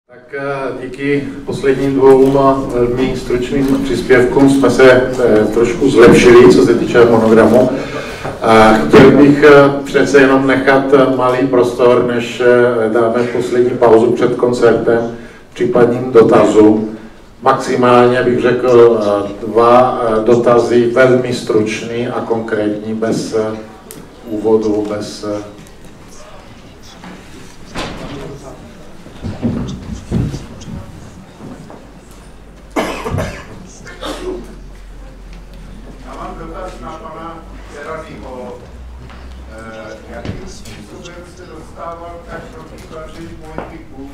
Tak díky posledním dvou velmi stručným příspěvkům jsme se trošku zlepšili, co se týče monogramu. Chtěl bych přece jenom nechat malý prostor, než dáme poslední pauzu před koncertem, případným dotazům. Maximálně bych řekl dva dotazy, velmi stručný a konkrétní, bez úvodu, bez... Na pana Ferrariho, jakým způsobem se dostával tak proti politiků,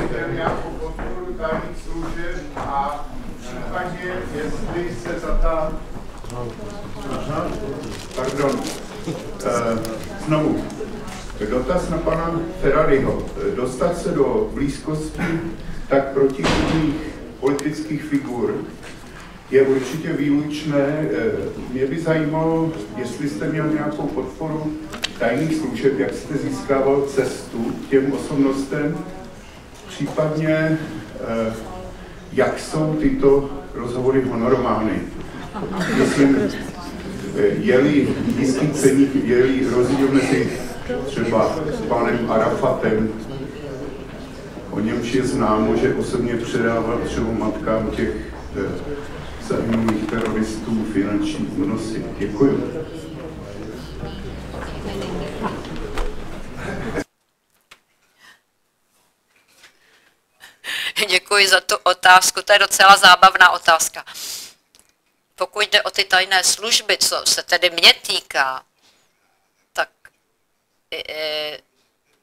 měl nějakou podporu tajných služeb a případně, jestli se za ta... Pardon. Znovu. Dotaz na pana Ferrariho. Dostat se do blízkosti tak protichůdných politických figur je určitě výlučné. Mě by zajímalo, jestli jste měl nějakou podporu tajných služeb, jak jste získával cestu k těm osobnostem, případně jak jsou tyto rozhovory honorovány. Myslím, je-li jistý ceník, je-li rozdíl mezi třeba s panem Arafatem, o němž je známo, že osobně předával třeba matkám těch zajímavých teroristů finanční únosy. Děkuji. Děkuji za tu otázku, to je docela zábavná otázka. Pokud jde o ty tajné služby, co se tedy mě týká, tak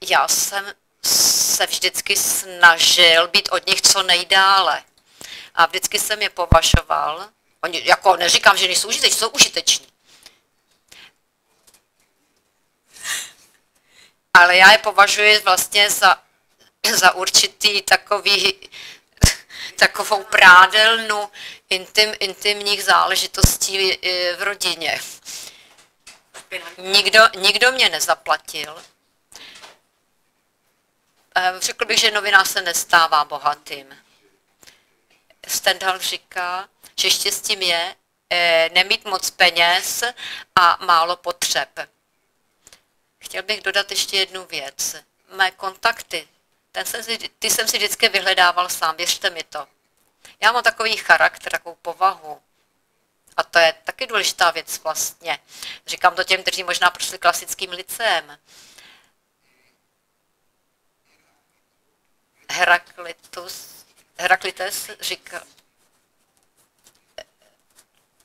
já jsem se vždycky snažil být od nich co nejdále. A vždycky jsem je považoval, oni, jako neříkám, že nejsou užiteční, jsou užiteční. Ale já je považuji vlastně za určitý takovou prádelnu intimních záležitostí v rodině. Nikdo mě nezaplatil. Řekl bych, že novinář se nestává bohatým. Stendhal říká, že štěstím je nemít moc peněz a málo potřeb. Chtěl bych dodat ještě jednu věc. Mé kontakty, ty jsem si vždycky vyhledával sám, věřte mi to. Já mám takový charakter, takovou povahu. A to je taky důležitá věc vlastně. Říkám to těm, kteří možná prošli klasickým lyceem. Heraklites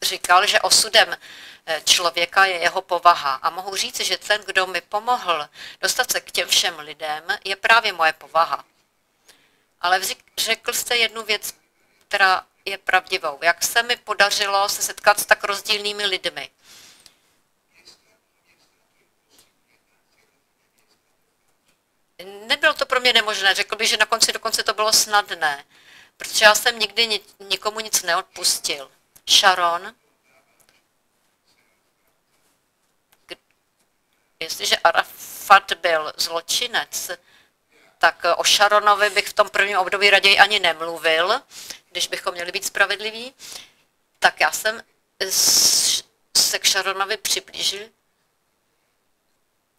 říkal, že osudem člověka je jeho povaha. A mohu říct, že ten, kdo mi pomohl dostat se k těm všem lidem, je právě moje povaha. Ale řekl jste jednu věc, která je pravdivou. Jak se mi podařilo se setkat s tak rozdílnými lidmi. Nebylo to pro mě nemožné, řekl bych, že na konci dokonce to bylo snadné, protože já jsem nikdy nikomu nic neodpustil. Sharon, jestliže Arafat byl zločinec, tak o Sharonovi bych v tom prvním období raději ani nemluvil, když bychom měli být spravedliví, tak já jsem se k Sharonovi přiblížil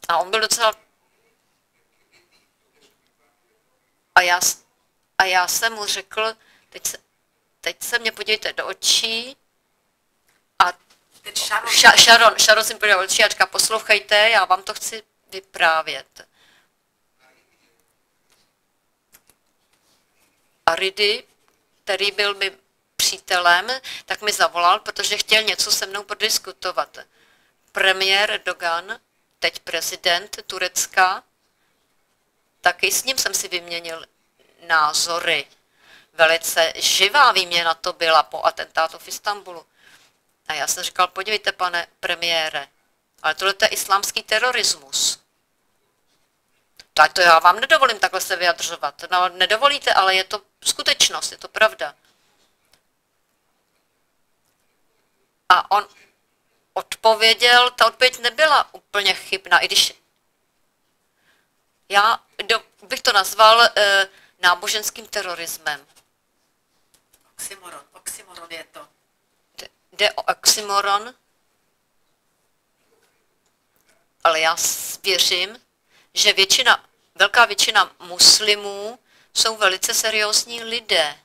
a on byl docela... A já jsem mu řekl, teď se mě podívejte do očí a Sharon si mi podíval do očí a říká, poslouchejte, já vám to chci vyprávět. A Ridy, který byl mi přítelem, tak mi zavolal, protože chtěl něco se mnou prodiskutovat. Premiér Erdogan, teď prezident Turecka, taky s ním jsem si vyměnil názory. Velice živá výměna to byla po atentátu v Istanbulu. A já jsem říkal, podívejte, pane premiére, ale tohle je islámský terorismus. Tak to já vám nedovolím takhle se vyjadřovat. No, nedovolíte, ale je to skutečnost, je to pravda. A on odpověděl, ta odpověď nebyla úplně chybná, i když já bych to nazval náboženským terorismem. Oxymoron je to. Jde o oxymoron, ale já věřím, že velká většina muslimů jsou velice seriózní lidé.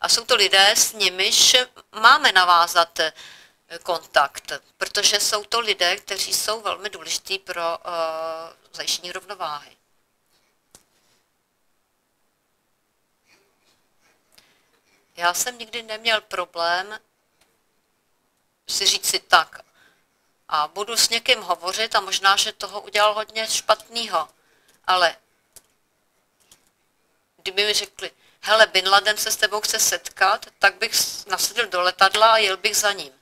A jsou to lidé, s nimiž máme navázat kontakt, protože jsou to lidé, kteří jsou velmi důležitý pro zajištění rovnováhy. Já jsem nikdy neměl problém si říct si tak a budu s někým hovořit a možná, že toho udělal hodně špatného, ale kdyby mi řekli, hele, Bin Laden se s tebou chce setkat, tak bych nasedl do letadla a jel bych za ním.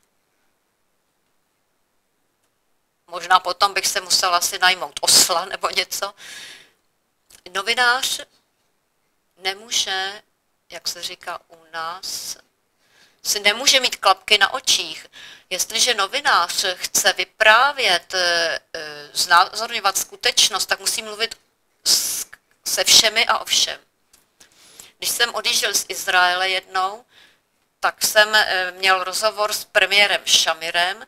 Možná potom bych se musel asi najmout osla nebo něco. Novinář nemůže, jak se říká u nás, si nemůže mít klapky na očích. Jestliže novinář chce vyprávět, znázorňovat skutečnost, tak musí mluvit se všemi a o všem. Když jsem odjížděl z Izraele jednou, tak jsem měl rozhovor s premiérem Šamirem,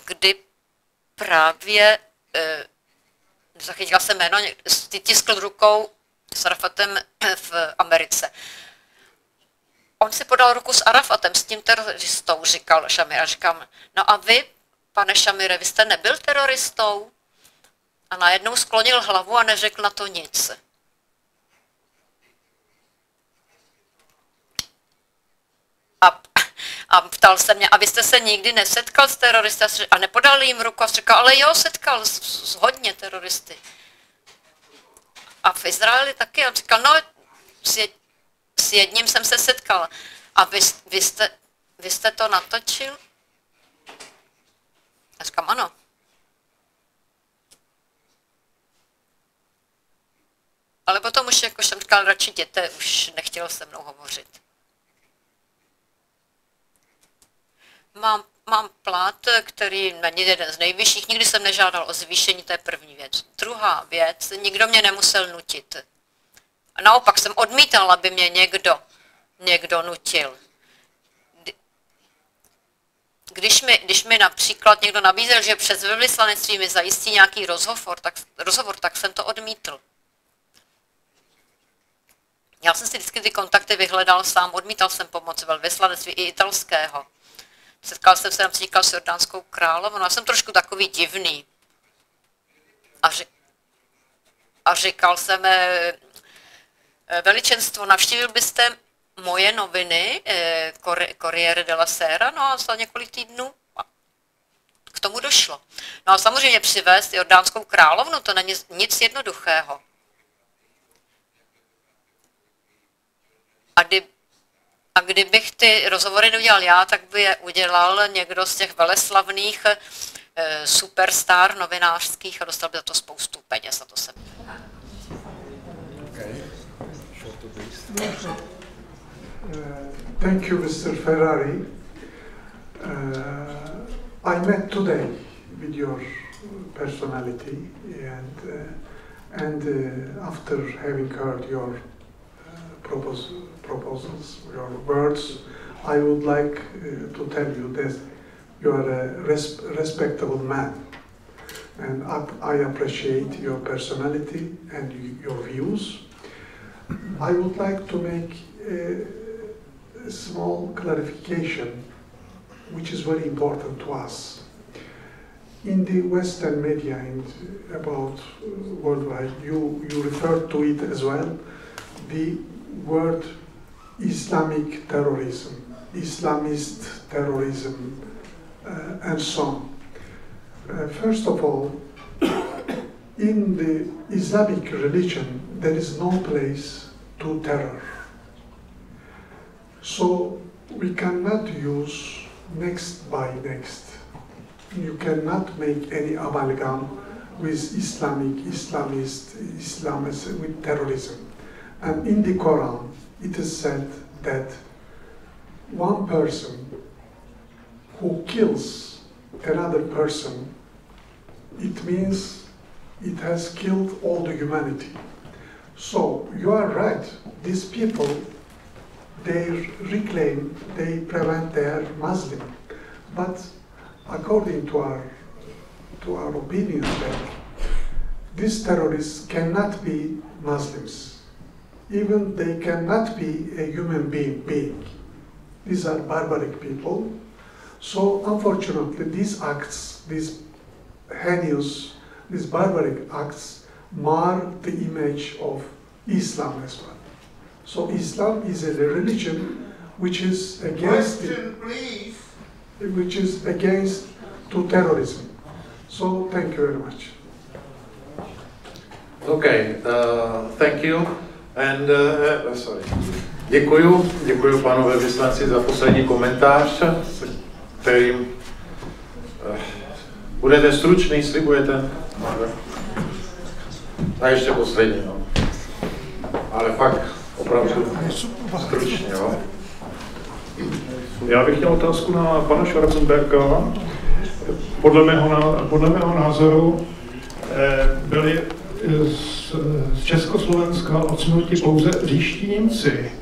kdy právě, zachytila jsem jméno, tiskl rukou s Arafatem v Americe. On si podal ruku s Arafatem, s tím teroristou, říkal Šamir. A říkám, no a vy, pane Šamire, vy jste nebyl teroristou? A najednou sklonil hlavu a neřekl na to nic. A ptal se mě, a vy jste se nikdy nesetkal s teroristy? A nepodal jim ruku a říkal, ale jo, setkal s hodně teroristy. A v Izraeli taky. On říkal, no, s jedním jsem se setkal. A vy jste to natočil? A říkám, ano. Ale potom už, jako jsem říkal, radši jděte, už nechtěl se mnou hovořit. Mám plat, který není jeden z nejvyšších, nikdy jsem nežádal o zvýšení, to je první věc. Druhá věc, nikdo mě nemusel nutit. A naopak jsem odmítal, aby mě někdo nutil. Když mi například někdo nabízel, že přes velvyslanectví mi zajistí nějaký rozhovor, tak jsem to odmítl. Já jsem si vždycky ty kontakty vyhledal sám, odmítal jsem pomoc velvyslanectví i italského. Setkal jsem se například s jordánskou královnou, já jsem trošku takový divný. A říkal jsem, veličenstvo, navštívil byste moje noviny, Corriere della Sera, no a za několik týdnů k tomu došlo. No a samozřejmě přivést jordánskou královnu, to není nic jednoduchého. A kdybych ty rozhovory neudělal já, tak by je udělal někdo z těch veleslavných superstar novinářských a dostal by za to spoustu peněz. A to jsem. Thank you, Mr. Ferrari. I met today with your personality and after having heard your proposals, your words, I would like to tell you that you are a respectable man, and I appreciate your personality and your views. I would like to make a small clarification, which is very important to us. In the Western media and about worldwide, you refer to it as well, the word Islamic terrorism, Islamist terrorism, and so on. First of all, in the Islamic religion, there is no place to terror. So we cannot use next by next. You cannot make any amalgam with Islamist with terrorism. And in the Quran, it is said that one person who kills another person, it means it has killed all the humanity. So you are right. These people, they reclaim, they prevent their Muslim. But according to our opinion, that these terrorists cannot be Muslims. Even they cannot be a human being. These are barbaric people. So unfortunately, these acts, these heinous, these barbaric acts mar the image of Islam as well. So Islam is a religion which is against to terrorism. So thank you very much. Okay, thank you. And sorry. Děkuju panu velvyslanci za poslední komentář, kterým budete stručný, slibujete? A ještě poslední, no. Ale fakt opravdu stručně, jo. Já bych měl otázku na pana Schwarzenberga. Podle mého názoru byli z Československa odsunuti pouze říští Němci.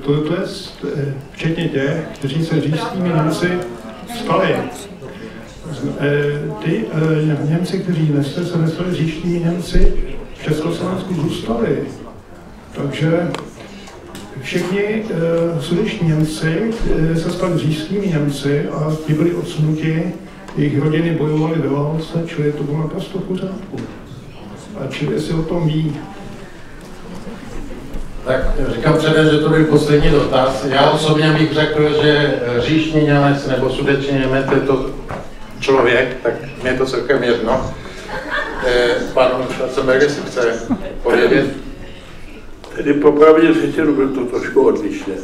To je včetně těch, kteří se říšskými Němci stali. Ty Němci, kteří se nestali říštími Němci, v Československu zůstali. Takže všichni sudetští Němci se stali říšskými Němci a ti byli odsunuti, jejich rodiny bojovaly ve válce, čili to bylo naprosto v pořádku. A čili si o tom ví. Tak říkám předem, že to byl poslední dotaz. Já osobně bych řekl, že říšní Němec nebo sudetský Němec je to člověk, tak mě je to celkem jedno. Panu Schwarzenberger si chce povědět. Tedy popravdě řečeno bylo to trošku odlišné.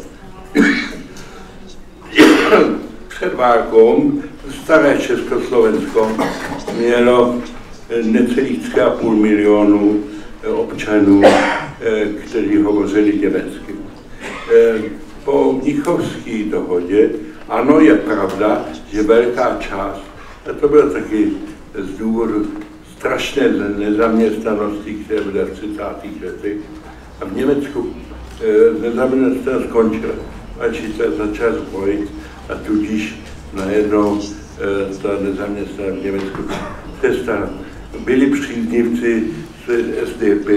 Před válkou staré Československo mělo necelých 3,5 milionu občanů, kteří hovořili německy. Po Mnichovské dohodě, ano, je pravda, že velká část, a to bylo taky z důvodu strašné nezaměstnanosti, které byly v 30. letech, a v Německu nezaměstnanost skončila, a se začal zbrojit a tudíž najednou ta nezaměstnanost v Německu přestala. Byli příznivci SDP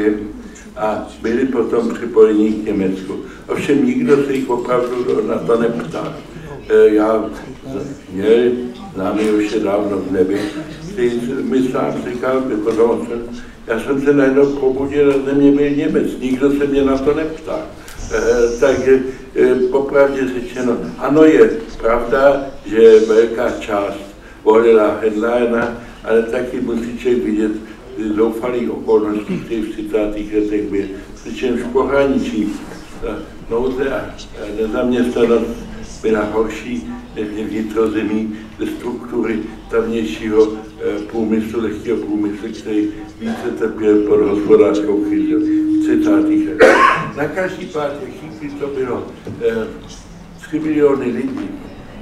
a byli potom připojení k Německu. Ovšem nikdo se jich opravdu na to neptá. Já měl známý už je dávno v nebi, mi sám říkal, já jsem se najednou probudil a ze mě byl Němec, nikdo se mě na to neptá. Takže popravdě řečeno, ano, je pravda, že velká část volila Heinleina, ale taky musí člověk vidět zoufalých okolností, které v 30. letech byly. Přičemž v pohraničí nouze a nezaměstnanost byla horší než vnitrozemí ze struktury tamnějšího průmyslu, lehkého průmyslu, který více trpěl pod hospodářskou krizi v 30. letech. Na každý pár těch to bylo 3 miliony lidí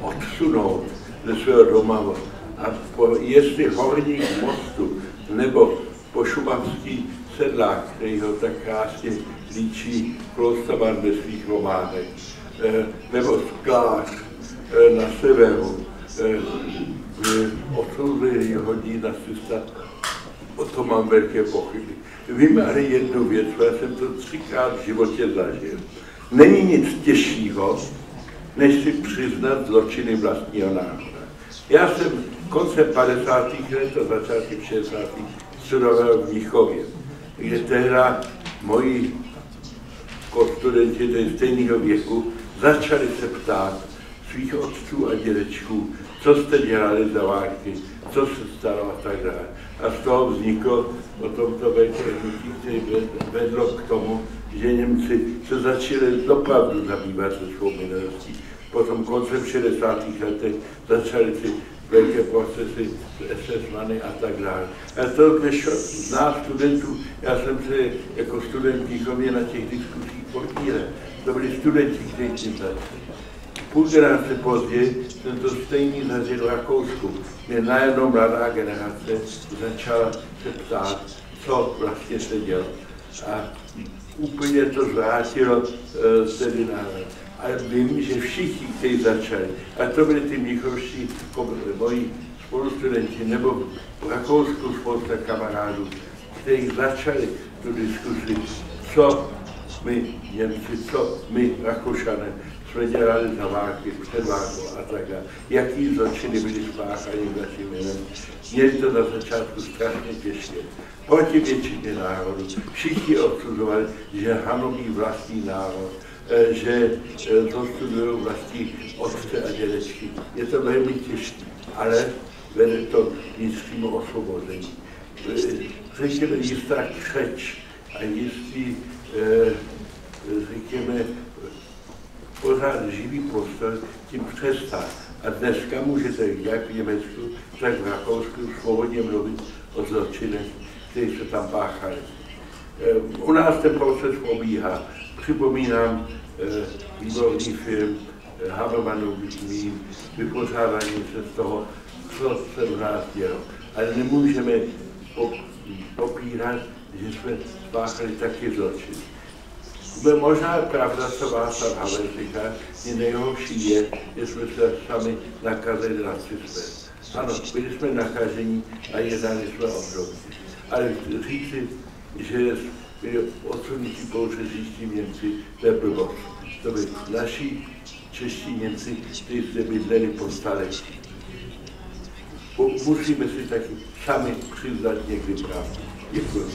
odsunout ze svého domova a po jestli horních mostů nebo po šumavský sedlák, který ho tak krásně líčí Klostermann ve svých románech, nebo Sklář na severu, odsouzili hodí nacista, o tom mám velké pochyby. Vím ale jednu věc, já jsem to 3krát v životě zažil. Není nic těžšího, než si přiznat zločiny vlastního národa. Já jsem koncem 50. let a začátkem 60. studoval v Mnichově, kde tehdy moji studenti stejného věku začali se ptát svých otců a dědečků, co jste dělali za války, co se stalo a tak dále. A z toho vzniklo o tomto velké hnutí, které vedlo k tomu, že Němci se začali opravdu zabývat se svou minulostí. Potom koncem 60. letech začaly ty velké procesy s SS-many a tak dále. A to, když z nás studentů, já jsem se jako student Mnichově na těch diskusích podílel. To byli studenti, kteří tím začali. Půl generace později jsem to stejný zažil v Rakousku, kde najednou mladá generace začala se ptát, co vlastně se dělo. A úplně to zvrátilo tedy na... Ale vím, že všichni, kteří začali, a to byli ty mnichovští moji spolustudenti, nebo v Rakousku spousta kamarádů, kteří začali tu diskusi, co my Němci, co my Rakušané jsme dělali za války, před válkou a tak dále. Jaký zločiny byly spáchány naším jménem. Měli to na začátku strašně těžké. Proti většině národů. Všichni odsuzovali, že hanobí vlastní národ, že zostudují vlastní otce a dědečky. Je to velmi těžké, ale vede to k jistému osvobození. Řekněme, jistá křeč a jistý, řekněme, pořád živý prostor tím přestá. A dneska můžete jak v Německu, tak v Rakousku svobodně mluvit o zločinech, které se tam páchaly. U nás ten proces probíhá. Připomínám výborný film Habermanův Vín, vypořádání se z toho, co se u nás dělo. Ale nemůžeme popírat, že jsme spáchali taky zločin. Možná pravda, co Václav Havel říká, je nejhorší je, že jsme se sami nakazili nacismem. Ano, byli jsme nakažení a jednali jsme obdobně. Ale říci, že byli odsunutí pouze čeští Němci, to je blbost. To by naši čeští Němci, kteří zde bydleli po staletí. Musíme si taky sami přiznat někdy pravdu. Děkuji.